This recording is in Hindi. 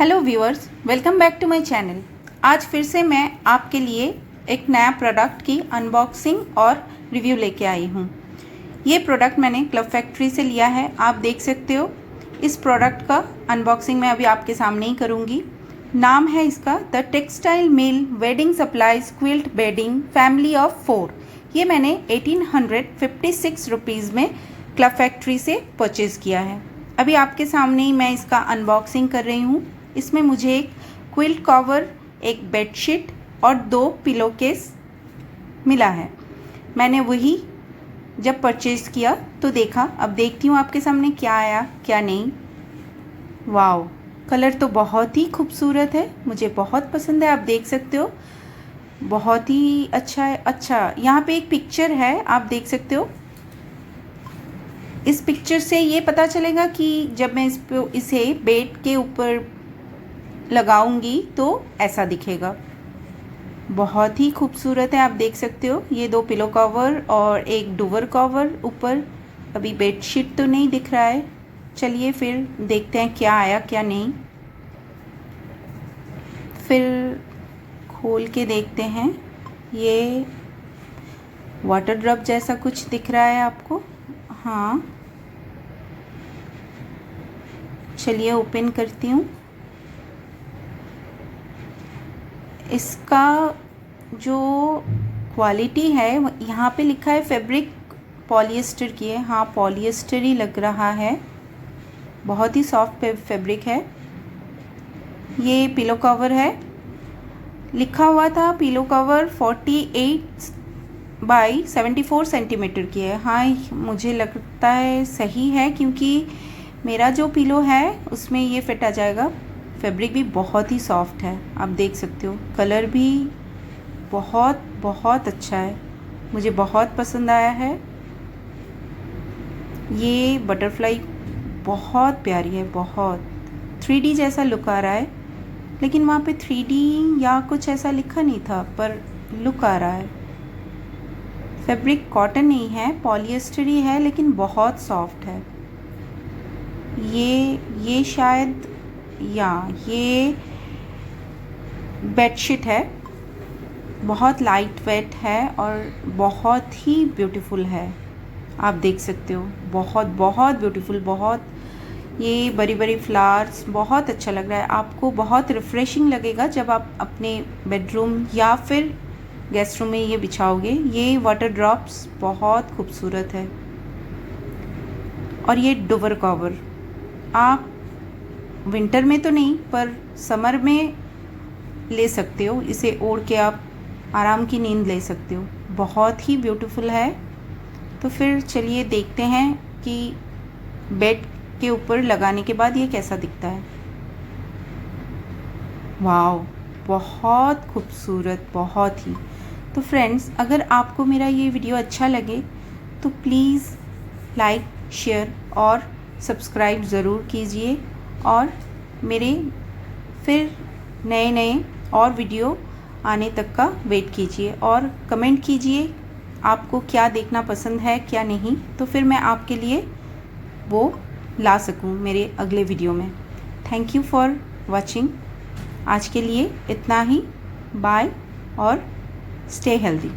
Hello viewers, welcome back to my channel. आज फिर से मैं आपके लिए एक नया प्रोडक्ट की अनबॉक्सिंग और रिव्यू लेके आई हूँ। ये प्रोडक्ट मैंने क्लब फैक्ट्री से लिया है, आप देख सकते हो। इस प्रोडक्ट का अनबॉक्सिंग मैं अभी आपके सामने ही करूँगी। नाम है इसका the textile mill wedding supplies quilt bedding family of 4। ये मैंने 1856 रुपीज़ में क्लब फैक्ट्री से परचेज़ किया है। अभी आपके सामने ही मैं इसका अनबॉक्सिंग कर रही हूँ। इसमें मुझे एक क्विल्ट कवर, एक बेडशीट और 2 पिलो केस मिला है। मैंने वही जब परचेज़ किया तो देखा, अब देखती हूँ आपके सामने क्या आया क्या नहीं। वाओ, कलर तो बहुत ही खूबसूरत है, मुझे बहुत पसंद है। आप देख सकते हो, बहुत ही अच्छा है। अच्छा, यहाँ पे एक पिक्चर है, आप देख सकते हो। इस पिक्चर से ये पता चलेगा कि जब मैं इसे बेड के ऊपर लगाऊंगी तो ऐसा दिखेगा। बहुत ही खूबसूरत है, आप देख सकते हो। ये 2 पिलो कवर और एक डुवर कवर ऊपर। अभी बेडशीट तो नहीं दिख रहा है। चलिए फिर देखते हैं क्या आया क्या नहीं। फिर खोल के देखते हैं। ये वाटर ड्रॉप जैसा कुछ दिख रहा है आपको। हाँ, चलिए ओपन करती हूँ। इसका जो क्वालिटी है, यहाँ पे लिखा है फैब्रिक पॉलिएस्टर की है। हाँ, पॉलिएस्टर ही लग रहा है। बहुत ही सॉफ्ट फैब्रिक है। ये पिलो कवर है, लिखा हुआ था पिलो कवर 48 बाई 74 सेंटीमीटर की है। हाँ, मुझे लगता है सही है, क्योंकि मेरा जो पिलो है उसमें ये फिट आ जाएगा। फैब्रिक भी बहुत ही सॉफ्ट है, आप देख सकते हो। कलर भी बहुत बहुत अच्छा है, मुझे बहुत पसंद आया है। ये बटरफ्लाई बहुत प्यारी है, बहुत 3D जैसा लुक आ रहा है, लेकिन वहाँ पे 3D या कुछ ऐसा लिखा नहीं था, पर लुक आ रहा है। फैब्रिक कॉटन नहीं है, पॉलिएस्टर ही है, लेकिन बहुत सॉफ्ट है। ये शायद ये बेडशीट है। बहुत लाइट वेट है और बहुत ही ब्यूटीफुल है, आप देख सकते हो। बहुत बहुत ब्यूटीफुल, बहुत ये बड़ी बड़ी फ्लावर्स, बहुत अच्छा लग रहा है। आपको बहुत रिफ़्रेशिंग लगेगा जब आप अपने बेडरूम या फिर गेस्ट रूम में ये बिछाओगे। ये वाटर ड्रॉप्स बहुत खूबसूरत है। और ये डुवर कवर आप विंटर में तो नहीं, पर समर में ले सकते हो। इसे ओढ़ के आप आराम की नींद ले सकते हो। बहुत ही ब्यूटीफुल है। तो फिर चलिए देखते हैं कि बेड के ऊपर लगाने के बाद ये कैसा दिखता है। वाओ, बहुत खूबसूरत, बहुत ही। तो फ्रेंड्स, अगर आपको मेरा ये वीडियो अच्छा लगे तो प्लीज़ लाइक, शेयर और सब्सक्राइब ज़रूर कीजिए, और मेरे फिर नए नए और वीडियो आने तक का वेट कीजिए, और कमेंट कीजिए आपको क्या देखना पसंद है क्या नहीं, तो फिर मैं आपके लिए वो ला सकूं मेरे अगले वीडियो में। Thank you for watching. आज के लिए इतना ही। बाय और स्टे हेल्दी।